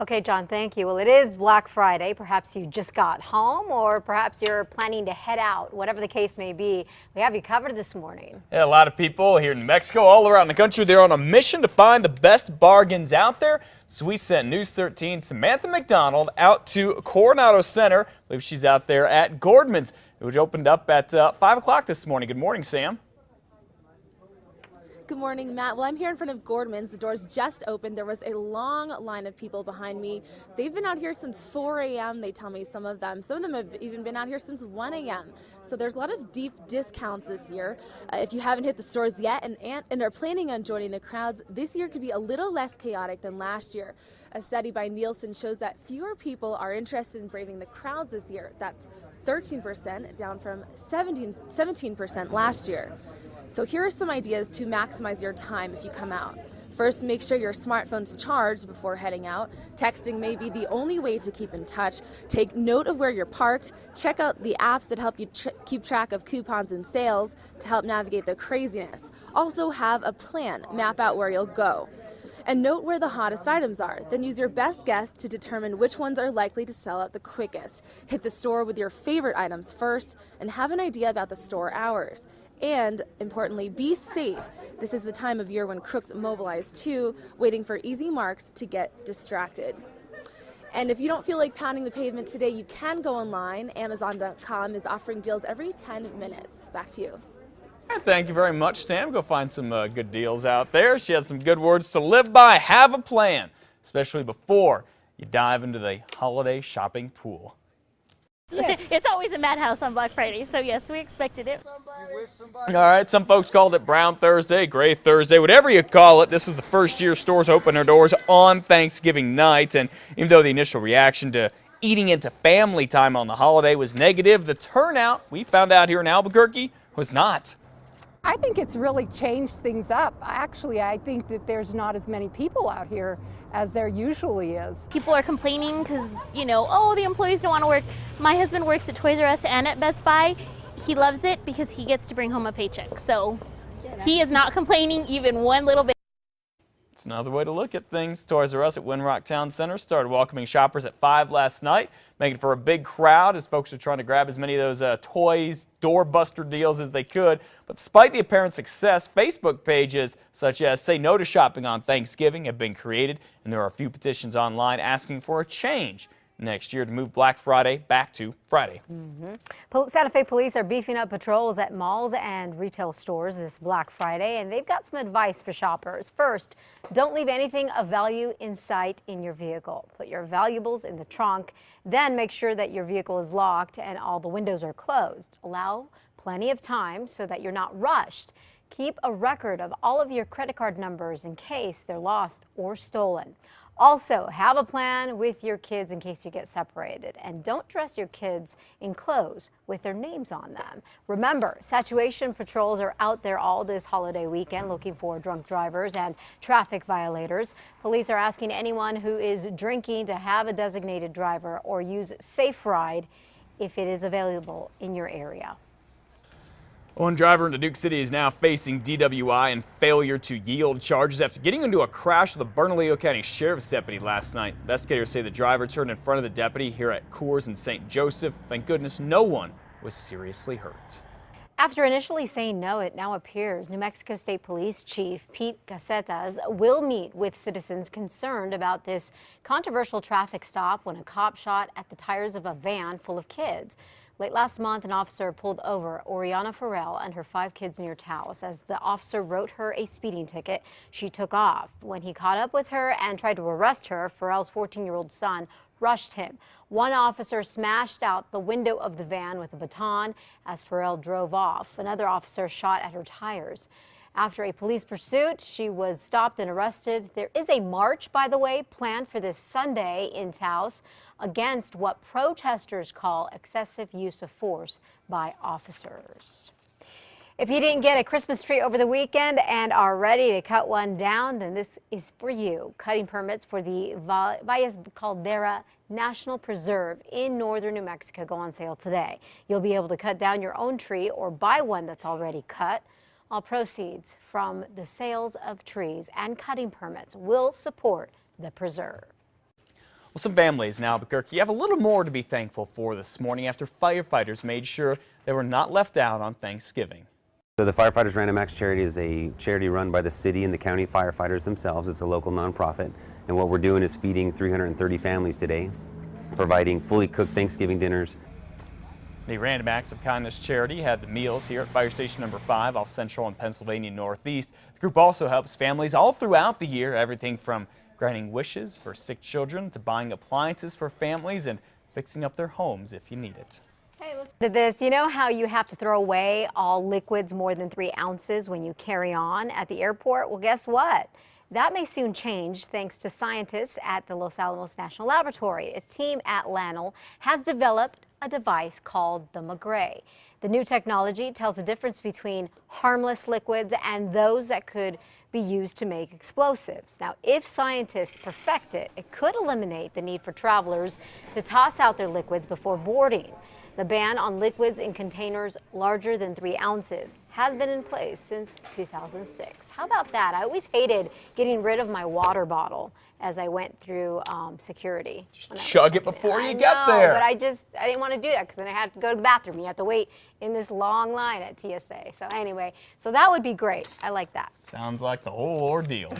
Okay, John, thank you. Well, it is Black Friday. Perhaps you just got home or perhaps you're planning to head out. Whatever the case may be, we have you covered this morning. Yeah, a lot of people here in New Mexico, all around the country, they're on a mission to find the best bargains out there. So we sent News 13 Samantha McDonald out to Coronado Center. I believe she's out there at Gordman's, which opened up at 5 o'clock this morning. Good morning, Sam. Good morning, Matt. Well, I'm here in front of Gordman's. The doors just opened. There was a long line of people behind me. They've been out here since 4 a.m. They tell me some of them have even been out here since 1 a.m. So there's a lot of deep discounts this year. If you haven't hit the stores yet and are planning on joining the crowds, this year could be a little less chaotic than last year. A study by Nielsen shows that fewer people are interested in braving the crowds this year. That's 13%, down from 17% last year. So here are some ideas to maximize your time if you come out. First, make sure your smartphone's charged before heading out. Texting may be the only way to keep in touch. Take note of where you're parked. Check out the apps that help you keep track of coupons and sales to help navigate the craziness. Also have a plan. Map out where you'll go. And note where the hottest items are. Then use your best guess to determine which ones are likely to sell out the quickest. Hit the store with your favorite items first and have an idea about the store hours. And importantly, be safe. This is the time of year when crooks mobilize too, waiting for easy marks to get distracted. And if you don't feel like pounding the pavement today, you can go online. Amazon.com is offering deals every 10 minutes. Back to you. Thank you very much, Sam. Go find some good deals out there. She has some good words to live by. Have a plan, especially before you dive into the holiday shopping pool. Yes. It's always a madhouse on Black Friday, so yes, we expected it. All right, some folks called it Brown Thursday, Gray Thursday, whatever you call it. This is the first year stores open their doors on Thanksgiving night, and even though the initial reaction to eating into family time on the holiday was negative, the turnout we found out here in Albuquerque was not. I think it's really changed things up. Actually, I think that there's not as many people out here as there usually is. People are complaining because, oh, the employees don't want to work. My husband works at Toys R Us and at Best Buy. He loves it because he gets to bring home a paycheck. So he is not complaining even one little bit. It's another way to look at things. Toys R Us at Winrock Town Center started welcoming shoppers at 5 last night, making for a big crowd as folks are trying to grab as many of those toys, doorbuster deals as they could. But despite the apparent success, Facebook pages such as Say No to Shopping on Thanksgiving have been created, and there are a few petitions online asking for a change next year to move Black Friday back to Friday. Santa Fe police are beefing up patrols at malls and retail stores this Black Friday, and they've got some advice for shoppers. First, don't leave anything of value in sight in your vehicle. Put your valuables in the trunk, then make sure that your vehicle is locked and all the windows are closed. Allow plenty of time so that you're not rushed. Keep a record of all of your credit card numbers in case they're lost or stolen. Also, have a plan with your kids in case you get separated, and don't dress your kids in clothes with their names on them. Remember, saturation patrols are out there all this holiday weekend looking for drunk drivers and traffic violators. Police are asking anyone who is drinking to have a designated driver or use Safe Ride if it is available in your area. One driver in Duke City is now facing DWI and failure to yield charges after getting into a crash with a Bernalillo County Sheriff's deputy last night. Investigators say the driver turned in front of the deputy here at Coors in St. Joseph. Thank goodness no one was seriously hurt. After initially saying no, it now appears New Mexico State Police Chief Pete Casetas will meet with citizens concerned about this controversial traffic stop when a cop shot at the tires of a van full of kids. Late last month, an officer pulled over Oriana Farrell and her 5 kids near Taos. As the officer wrote her a speeding ticket, she took off. When he caught up with her and tried to arrest her, Farrell's 14-year-old son rushed him. One officer smashed out the window of the van with a baton as Farrell drove off. Another officer shot at her tires. After a police pursuit, she was stopped and arrested. There is a march, by the way, planned for this Sunday in Taos against what protesters call excessive use of force by officers. If you didn't get a Christmas tree over the weekend and are ready to cut one down, then this is for you. Cutting permits for the Valles Caldera National Preserve in northern New Mexico go on sale today. You'll be able to cut down your own tree or buy one that's already cut. All proceeds from the sales of trees and cutting permits will support the preserve. Well, some families in Albuquerque have a little more to be thankful for this morning after firefighters made sure they were not left out on Thanksgiving. So the Firefighters Random Acts Charity is a charity run by the city and the county firefighters themselves. It's a local nonprofit, and what we're doing is feeding 330 families today, providing fully cooked Thanksgiving dinners. The Random Acts of Kindness charity had the meals here at Fire Station number 5 off Central and Pennsylvania Northeast. The group also helps families all throughout the year, everything from granting wishes for sick children to buying appliances for families and fixing up their homes if you need it. Hey, listen to this. You know how you have to throw away all liquids more than 3 ounces when you carry on at the airport? Well, guess what? That may soon change thanks to scientists at the Los Alamos National Laboratory. A team at LANL has developed a device called the McGray. The new technology tells the difference between harmless liquids and those that could be used to make explosives. Now, if scientists perfect it, it could eliminate the need for travelers to toss out their liquids before boarding. The ban on liquids in containers larger than 3 ounces has been in place since 2006. How about that? I always hated getting rid of my water bottle as I went through security. Just chug it before you get there. But I didn't want to do that because then I had to go to the bathroom. You have to wait in this long line at TSA. So anyway, so that would be great. I like that. Sounds like the whole ordeal.